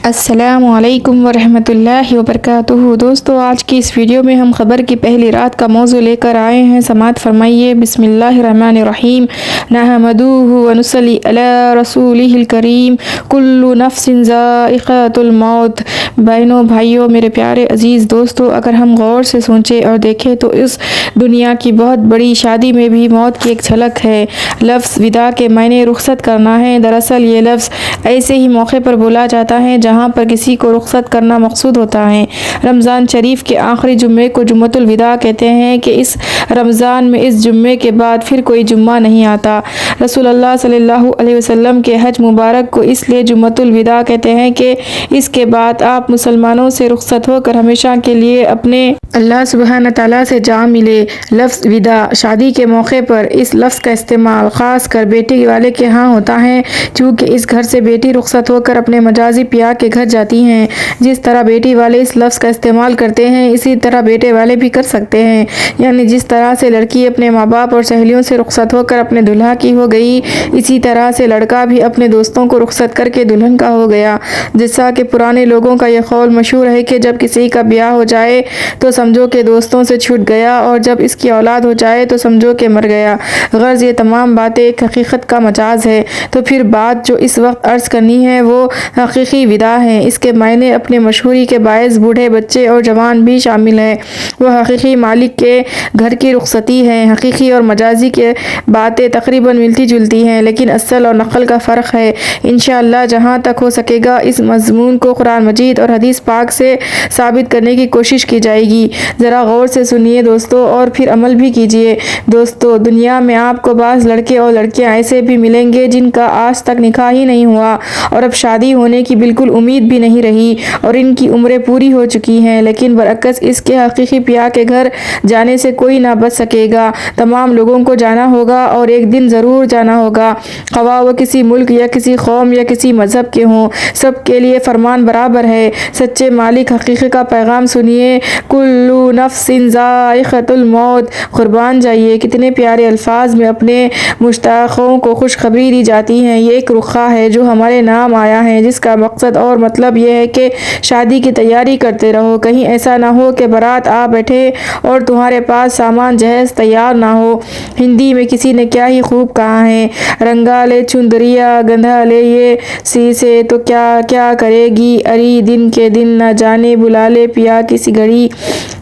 السلام علیکم ورحمۃ اللہ وبرکاتہ۔ دوستو، آج کی اس ویڈیو میں ہم خبر کی پہلی رات کا موضوع لے کر آئے ہیں۔ سماعت فرمائیے۔ بسم اللہ الرحمن الرحیم۔ نحمدہ ونصلی علی رسولہ الکریم۔ کل نفس ذائقۃ الموت۔ بہنوں، بھائیوں، میرے پیارے عزیز دوستو، اگر ہم غور سے سوچیں اور دیکھیں تو اس دنیا کی بہت بڑی شادی میں بھی موت کی ایک جھلک ہے۔ لفظ وداع کے معنی رخصت کرنا ہے۔ دراصل یہ لفظ ایسے ہی موقع پر بولا جاتا ہے جہاں پر کسی کو رخصت کرنا مقصود ہوتا ہے۔ رمضان شریف کے آخری جمعے کو جمعۃ الوداع کہتے ہیں کہ اس رمضان میں اس جمعے کے بعد پھر کوئی جمعہ نہیں آتا۔ رسول اللہ صلی اللہ علیہ وسلم کے حج مبارک کو اس لیے جمعۃ الوداع کہتے ہیں کہ اس کے بعد آپ مسلمانوں سے رخصت ہو کر ہمیشہ کے لیے اپنے اللہ سبحانہ تعالیٰ سے جا ملے۔ لفظ وداع شادی کے موقع پر اس لفظ کا استعمال خاص کر بیٹی والے کے ہاں ہوتا ہے، چونکہ اس گھر سے بیٹی رخصت ہو کر اپنے مجازی پیا کے گھر جاتی ہیں۔ جس طرح بیٹی والے اس لفظ کا استعمال کرتے ہیں، اسی طرح بیٹے والے بھی کر سکتے ہیں، یعنی جس طرح سے لڑکی اپنے ماں باپ اور سہیلیوں سے رخصت ہو کر اپنے دلہا کی ہو گئی، اسی طرح سے لڑکا بھی اپنے دوستوں کو رخصت کر کے دلہن کا ہو گیا۔ جیسا کہ پرانے لوگوں کا یہ قول مشہور ہے کہ جب کسی کا بیاہ ہو جائے تو سمجھو کہ دوستوں سے چھوٹ گیا، اور جب اس کی اولاد ہو جائے تو سمجھو کہ مر گیا۔ غرض یہ تمام باتیں ایک حقیقت کا مجاز ہے۔ تو پھر بات جو اس وقت عرض کرنی ہے وہ حقیقی وداع ہے۔ اس کے معنی اپنے مشہوری کے باعث بوڑھے، بچے اور جوان بھی شامل ہیں۔ وہ حقیقی مالک کے گھر کی رخصتی ہے۔ حقیقی اور مجازی کی باتیں تقریباً ملتی جلتی ہیں، لیکن اصل اور نقل کا فرق ہے۔ انشاءاللہ جہاں تک ہو سکے گا اس مضمون کو قرآن مجید اور حدیث پاک سے ثابت کرنے کی کوشش کی جائے گی۔ ذرا غور سے سنیے دوستو، اور پھر عمل بھی کیجیے۔ دوستو، دنیا میں آپ کو بعض لڑکے اور لڑکیاں ایسے بھی ملیں گے جن کا آج تک نکاح ہی نہیں ہوا اور اب شادی ہونے کی بالکل امید بھی نہیں رہی، اور ان کی عمریں پوری ہو چکی ہیں، لیکن برعکس اس کے حقیقی پیا کے گھر جانے سے کوئی نہ بچ سکے گا۔ تمام لوگوں کو جانا ہوگا اور ایک دن ضرور جانا ہوگا، خواہ وہ کسی ملک یا کسی قوم یا کسی مذہب کے ہوں، سب کے لیے فرمان برابر ہے۔ سچے مالک حقیقی کا پیغام سنیے۔ کل نفس ذائقۃ الموت۔ قربان جائیے، کتنے پیارے الفاظ میں اپنے مشتاقوں کو خوشخبری دی جاتی ہے۔ یہ ایک رخا ہے جو ہمارے نام آیا ہے، جس کا مقصد اور مطلب یہ ہے کہ شادی کی تیاری کرتے رہو۔ کہیں ایسا نہ ہو کہ بارات آ بیٹھے اور تمہارے پاس سامان جہیز تیار نہ ہو۔ ہندی میں کسی نے کیا ہی خوب کہا ہے، رنگا لے چندریا گندھا لے یہ سی سے تو کیا کیا کرے گی اری دن کے دن، نہ جانے بلا لے پیا کسی گھڑی،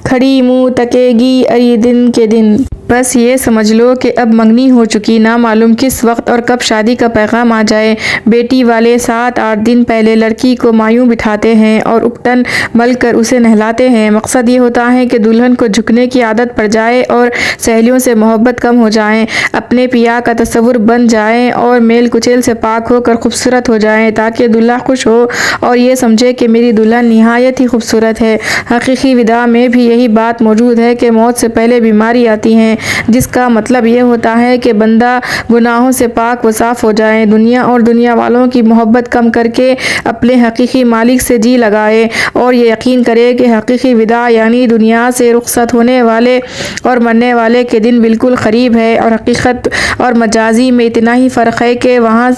کھڑی منہ تکے گی اری دن کے دن۔ بس یہ سمجھ لو کہ اب منگنی ہو چکی، نہ معلوم کس وقت اور کب شادی کا پیغام آ جائے۔ بیٹی والے 7-8 دن پہلے لڑکی کو مایوں بٹھاتے ہیں اور اکٹن مل کر اسے نہلاتے ہیں۔ مقصد یہ ہوتا ہے کہ دلہن کو جھکنے کی عادت پڑ جائے اور سہیلیوں سے محبت کم ہو جائے، اپنے پیا کا تصور بن جائے اور میل کچیل سے پاک ہو کر خوبصورت ہو جائے، تاکہ دلہا خوش ہو اور یہ سمجھے کہ میری دلہن نہایت ہی خوبصورت ہے۔ حقیقی وداع میں بھی یہی بات موجود ہے کہ موت سے پہلے بیماری آتی ہے، جس کا مطلب یہ ہوتا ہے کہ بندہ گناہوں سے پاک و صاف ہو جائے، دنیا اور دنیا والوں کی محبت کم کر کے اپنے حقیقی مالک سے جی لگائے، اور یہ یقین کرے کہ حقیقی وداع یعنی دنیا سے رخصت ہونے والے اور مرنے والے کے دن بالکل قریب ہے۔ اور حقیقت اور مجازی میں اتنا ہی فرق ہے کہ وہاں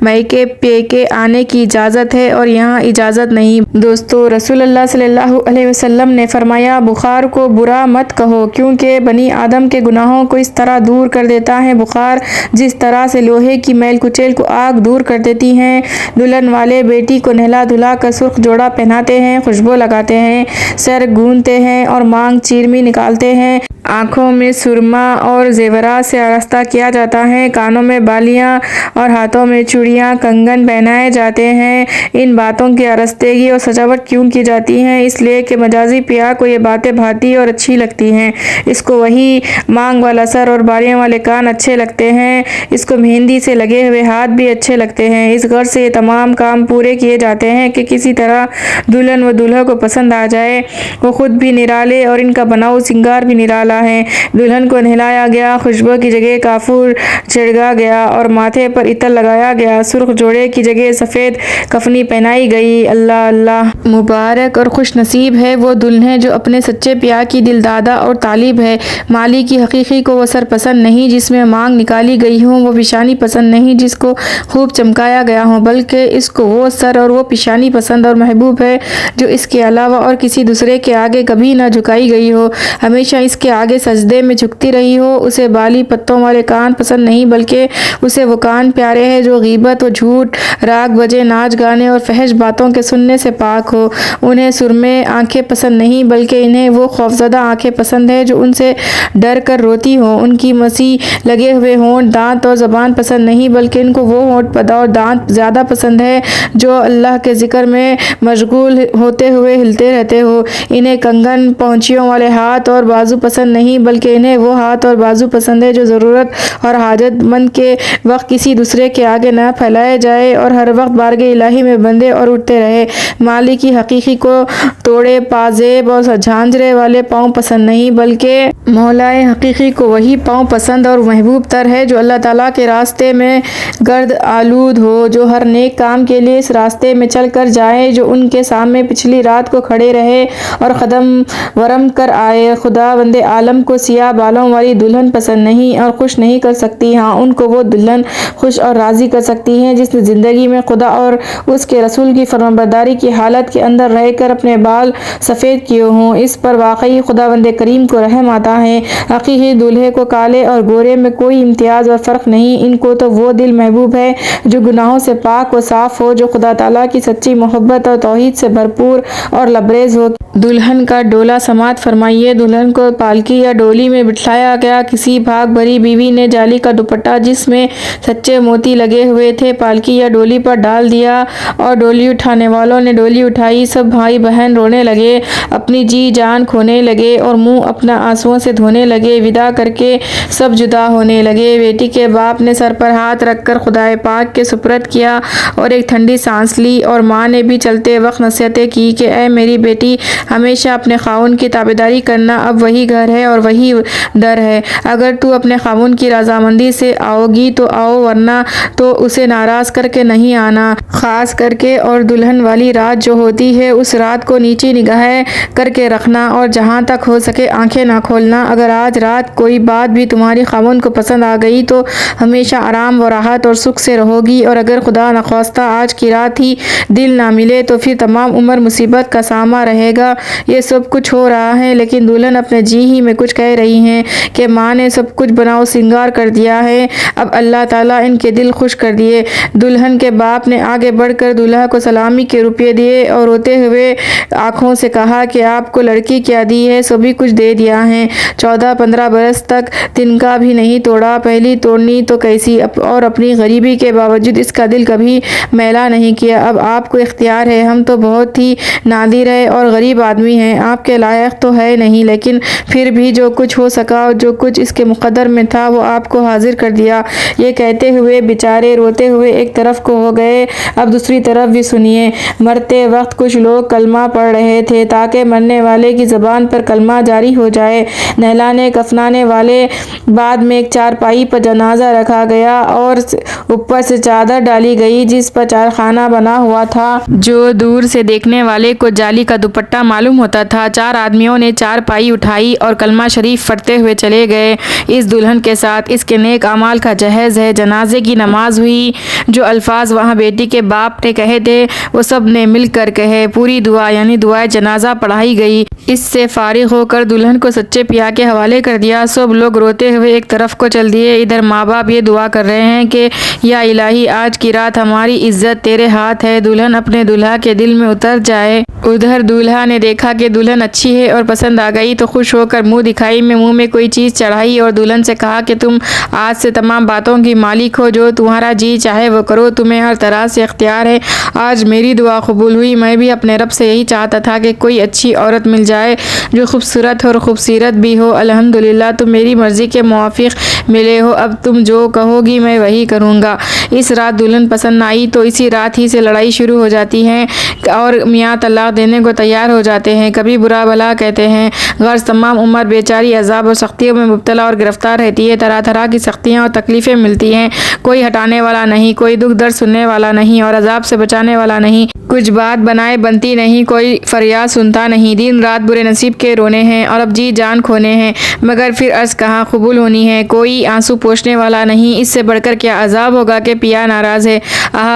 میکے پیکے آنے کی اجازت ہے اور یہاں اجازت نہیں۔ دوستو، رسول اللہ صلی اللہ علیہ وسلم نے فرمایا، بخار کو برا مت کہو، کیونکہ بنی آدم کے گناہوں کو اس طرح دور کر دیتا ہے بخار جس طرح سے لوہے کی میل کچیل کو آگ دور کر دیتی ہے۔ دلہن والے بیٹی کو نہلا دھلا کر سرخ جوڑا پہناتے ہیں، خوشبو لگاتے ہیں، سر گونتے ہیں اور مانگ چیرمی نکالتے ہیں، آنکھوں میں سرما اور زیورات سے آراستہ کیا جاتا ہے، کانوں میں بالیاں اور ہاتھوں میں چوڑیاں کنگن پہنائے جاتے ہیں۔ ان باتوں کی آراستگی اور سجاوٹ کیوں کی جاتی ہے؟ اس لیے کہ مجازی پیا کو یہ باتیں بھاتی اور اچھی لگتی ہیں۔ اس کو وہی مانگ والا سر اور بالیاں والے کان اچھے لگتے ہیں، اس کو مہندی سے لگے ہوئے ہاتھ بھی اچھے لگتے ہیں۔ اس غرض سے یہ تمام کام پورے کیے جاتے ہیں کہ کسی طرح دلہن و دولہا کو پسند آ جائے، وہ خود بھی نرالے اور ان کا بناؤ سنگار بھی نرالا ہوتا ہے۔ دلہن کو نہلایا گیا، خوشبو کی جگہ کافور چھڑکا گیا اور ماتھے پر عطر لگایا گیا، سرخ جوڑے کی جگہ سفید کفنی پہنائی گئی۔ اللہ اللہ! مبارک اور خوش نصیب ہے وہ دلہن جو اپنے سچے پیار کی دلدادہ اور طالب ہے۔ مالی کی حقیقی کو وہ سر پسند نہیں جس میں مانگ نکالی گئی ہو، وہ پیشانی پسند نہیں جس کو خوب چمکایا گیا ہو، بلکہ اس کو وہ سر اور وہ پیشانی پسند اور محبوب ہے جو اس کے علاوہ اور کسی دوسرے کے آگے کبھی نہ جھکائی گئی ہو، ہمیشہ اس کے آگے سجدے میں جھکتی رہی ہو۔ اسے بالی پتوں والے کان پسند نہیں بلکہ اسے وہ کان پیارے ہیں جو غیبت و جھوٹ، راگ بجے، ناچ گانے اور فحش باتوں کے سننے سے پاک ہو۔ انہیں سرمے آنکھیں پسند نہیں بلکہ انہیں وہ خوفزدہ آنکھیں پسند ہیں جو ان سے ڈر کر روتی ہوں۔ ان کی مسیح لگے ہوئے ہونٹ، دانت اور زبان پسند نہیں بلکہ ان کو وہ ہونٹ اور دانت زیادہ پسند ہے جو اللہ کے ذکر میں مشغول ہوتے ہوئے ہلتے رہتے ہو۔ انہیں کنگن، پونچھیوں والے ہاتھ اور بازو پسند نہیں بلکہ انہیں وہ ہاتھ اور بازو پسند ہے جو ضرورت اور حاجت مند کے وقت کسی دوسرے کے آگے نہ پھیلائے جائے اور ہر وقت بارگاہ الہی میں بندے اور اٹھتے رہے۔ مالی کی حقیقی کو توڑے پازیب اور جھانجھرے والے پاؤں پسند نہیں بلکہ مولائے حقیقی کو وہی پاؤں پسند اور محبوب تر ہے جو اللہ تعالیٰ کے راستے میں گرد آلود ہو، جو ہر نیک کام کے لیے اس راستے میں چل کر جائے، جو ان کے سامنے پچھلی رات کو کھڑے رہے اور قدم ورم کر آئے۔ خداوند عالم کو سیاہ بالوں والی دلہن پسند نہیں اور خوش نہیں کر سکتی، ہاں ان کو وہ دلہن خوش اور راضی کر سکتی ہے جس نے زندگی میں خدا اور اس کے رسول کی فرمانبرداری کی حالت کے اندر رہ کر اپنے بال سفید کیے ہوں۔ اس پر واقعی خداوند کریم کو رحم آتا ہے۔ حقیقی دولہے کو کالے اور گورے میں کوئی امتیاز اور فرق نہیں، ان کو تو وہ دل محبوب ہے جو گناہوں سے پاک و صاف ہو، جو خدا تعالیٰ کی سچی محبت اور توحید سے بھرپور اور لبریز ہو۔ دلہن کا ڈولہ سماعت فرمائیے۔ دلہن کو پالکی یا ڈولی میں بٹھلایا گیا۔ کسی بھاگ بھری بیوی نے جالی کا دوپٹہ جس میں سچے موتی لگے ہوئے تھے پالکی یا ڈولی پر ڈال دیا اور ڈولی اٹھانے والوں نے ڈولی اٹھائی۔ سب بھائی بہن رونے لگے، اپنی جی جان کھونے لگے اور منہ اپنا آنسوؤں سے دھونے لگے۔ وداع کر کے سب جدا ہونے لگے۔ بیٹی کے باپ نے سر پر ہاتھ رکھ کر خدائے پاک کے سپرد کیا اور ایک ٹھنڈی سانس لی، اور ماں نے بھی چلتے وقت نصیحتیں کی کہ اے میری بیٹی، ہمیشہ اپنے خاوند کی تابعداری کرنا، اب وہی گھر ہے اور وہی در ہے۔ اگر تو اپنے خاوند کی رضامندی سے آؤ گی تو آؤ، ورنہ تو اسے ناراض کر کے نہیں آنا۔ خاص کر کے اور دلہن والی رات جو ہوتی ہے اس رات کو نیچی نگاہیں کر کے رکھنا اور جہاں تک ہو سکے آنکھیں نہ کھولنا۔ اگر آج رات کوئی بات بھی تمہاری خاوند کو پسند آ گئی تو ہمیشہ آرام و راحت اور سکھ سے رہو گی، اور اگر خدا نخواستہ آج کی رات ہی دل نہ ملے تو پھر تمام عمر مصیبت کا سامنا رہے گا۔ یہ سب کچھ ہو رہا ہے لیکن دلہن اپنے جی ہی میں کچھ کہہ رہی ہیں کہ ماں نے سب کچھ بناؤ سنگار کر دیا ہے، اب اللہ تعالیٰ ان کے دل خوش کر دیے۔ دلہن کے باپ نے آگے بڑھ کر دولہا کو سلامی کے روپے دیے اور روتے ہوئے آنکھوں سے کہا کہ آپ کو لڑکی کیا دی ہے، سبھی کچھ دے دیا ہے، 14-15 برس تک تنکا بھی نہیں توڑا، پہلی توڑنی تو کیسی، اور اپنی غریبی کے باوجود اس کا دل کبھی میلا نہیں کیا۔ اب آپ کو اختیار ہے، ہم تو بہت ہی نادر ہے اور غریب آدمی ہیں، آپ کے لائق تو ہے نہیں، لیکن پھر بھی جو کچھ ہو سکا اور جو کچھ اس کے مقدر میں تھا وہ آپ کو حاضر کر دیا۔ یہ کہتے ہوئے بیچارے روتے ہوئے ایک طرف کو ہو گئے۔ اب دوسری طرف بھی سنیے۔ مرتے وقت کچھ لوگ کلمہ پڑھ رہے تھے تاکہ مرنے والے کی زبان پر کلمہ جاری ہو جائے۔ نہلانے کفنانے والے بعد میں ایک چارپائی پر جنازہ رکھا گیا اور اوپر سے چادر ڈالی گئی جس پر چارخانہ بنا ہوا تھا جو دور سے دیکھنے والے کو جالی کا دوپٹہ معلوم ہوتا تھا۔ 4 آدمیوں نے چارپائی اٹھائی اور کلمہ شریف پڑھتے ہوئے چلے گئے۔ اس دلہن کے ساتھ اس کے نیک اعمال کا جہیز ہے۔ جنازے کی نماز ہوئی۔ جو الفاظ وہاں بیٹی کے باپ نے کہے تھے وہ سب نے مل کر کہے۔ پوری دعا یعنی دعائے جنازہ پڑھائی گئی۔ اس سے فارغ ہو کر دلہن کو سچے پیار کے حوالے کر دیا۔ سب لوگ روتے ہوئے ایک طرف کو چل دیے۔ ادھر ماں باپ یہ دعا کر رہے ہیں کہ یا الہی آج کی رات ہماری عزت تیرے ہاتھ ہے، دلہن اپنے دولہا کے دل میں اتر جائے۔ ادھر دولہا نے دیکھا کہ دلہن اچھی ہے اور پسند آ گئی تو خوش ہو کر منہ دکھائی میں منہ میں کوئی چیز چڑھائی اور دلہن سے کہا کہ تم آج سے تمام باتوں کی مالک ہو، جو تمہارا جی چاہے وہ کرو، تمہیں ہر طرح سے اختیار ہے۔ آج میری دعا قبول ہوئی، میں بھی اپنے رب سے یہی چاہتا تھا کہ کوئی اچھی عورت مل جائے جو خوبصورت اور خوبصیرت بھی ہو۔ الحمدللہ تم میری مرضی کے موافق ملے ہو، اب تم جو کہو گی میں وہی کروں گا۔ اس رات دلہن پسند آئی تو اسی رات ہی سے لڑائی شروع ہو جاتی ہے اور میاں طلاق دینے کو تیار ہو جاتے ہیں، کبھی برا بھلا کہتے ہیں۔ غرض تمام عمر بیچاری عذاب اور سختیوں میں مبتلا اور گرفتار رہتی ہے۔ طرح طرح کی سختیاں اور تکلیفیں ملتی ہیں، کوئی ہٹانے والا نہیں، کوئی دکھ درد سننے والا نہیں اور عذاب سے بچانے والا نہیں، کچھ بات بنائے بنتی نہیں، کوئی فریاد سنتا نہیں۔ دن رات برے نصیب کے رونے ہیں اور اب جی جان کھونے ہیں، مگر پھر عرض کہاں قبول ہونی ہے، کوئی آنسو پوچھنے والا نہیں۔ اس سے بڑھ کر کیا عذاب ہوگا کہ پیا ناراض ہے۔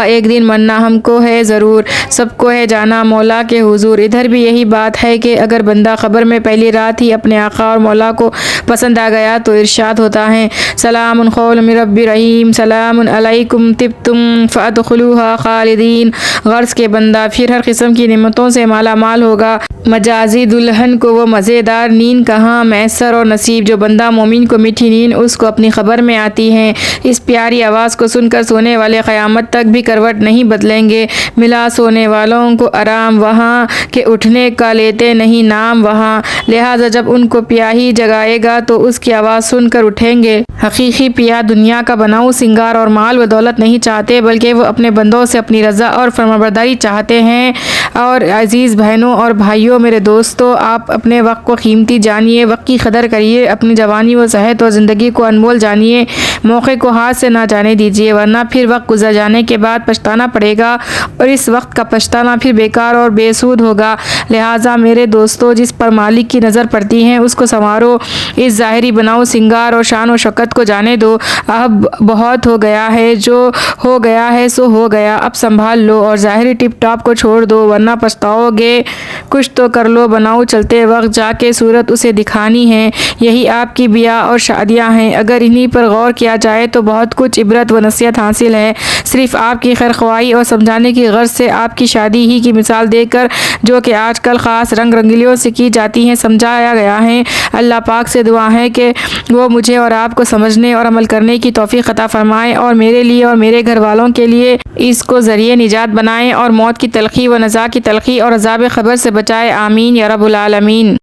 ایک دن مرنا ہم کو ہے ضرور، سب کو ہے جانا مولا کے حضور۔ ادھر بھی یہی بات ہے کہ اگر بندہ قبر میں پہلی رات ہی اپنے آقا اور مولا کو پسند آ گیا تو ارشاد ہوتا ہے سلام قول من رب رحیم، سلام علیکم طبتم فادخلوها خالدین۔ غرض کے بندہ پھر ہر قسم کی نعمتوں سے مالا مال ہوگا، مجازی دلہن کو وہ مزیدار نیند کہاں میسر اور نصیب جو بندہ مومن کو میٹھی نیند اس کو اپنی خبر میں آتی ہے۔ اس پیاری آواز کو سن کر سونے والے قیامت تک بھی کروٹ نہیں بدلیں گے۔ ملا سونے والوں کو آرام وہاں کہ اٹھنے کا لیتے نہیں نام وہاں، لہٰذا جب ان کو پیا ہی جگائے گا تو اس کی آواز سن کر اٹھیں گے۔ حقیقی پیا دنیا کا بناؤ سنگار اور مال و دولت نہیں چاہتے، بلکہ وہ اپنے بندوں سے اپنی رضا اور فرمانبرداری چاہتے ہیں۔ اور عزیز بہنوں اور بھائیوں، میرے دوستو، آپ اپنے وقت کو قیمتی جانیے، وقت کی قدر کریے، اپنی جوانی و صحت اور زندگی کو انمول جانیے، موقع کو ہاتھ سے نہ جانے دیجیے، ورنہ پھر وقت گزر جانے کے بعد پچھتانا پڑے گا اور اس وقت کا پچھتانا پھر بیکار اور بے سود ہوگا۔ لہٰذا میرے دوستو، جس پر مالک کی نظر پڑتی ہے اس کو سنوارو، اس ظاہری بناؤ سنگار اور شان و شوکت کو جانے دو۔ اب بہت ہو گیا ہے، جو ہو گیا ہے سو ہو گیا، اب سنبھال لو اور ظاہری ٹپ ٹاپ کو چھوڑ دو ورنہ پچھتاؤ گے۔ کچھ تو کر لو بناؤ، چلتے وقت جا کے صورت اسے دکھانی ہے۔ یہی آپ کی بیاہ اور شادیاں ہیں، اگر انہی پر غور کیا جائے تو بہت کچھ عبرت و نصیحت حاصل ہے۔ صرف آپ کی خیر خواہی اور سمجھانے کی غرض سے آپ کی شادی ہی کی مثال دے کر، جو کہ آج کل خاص رنگ رنگیلیوں سے کی جاتی ہیں، سمجھایا گیا ہے۔ اللہ پاک سے دعا ہے کہ وہ مجھے اور آپ کو سمجھنے اور عمل کرنے کی توفیق عطا فرمائے اور میرے لیے اور میرے گھر والوں کے لیے اس کو ذریعہ نجات بنائے اور موت کی تلخی و نزاع کی تلخی اور عذاب قبر سے بچائے، آمین یا رب العالمین۔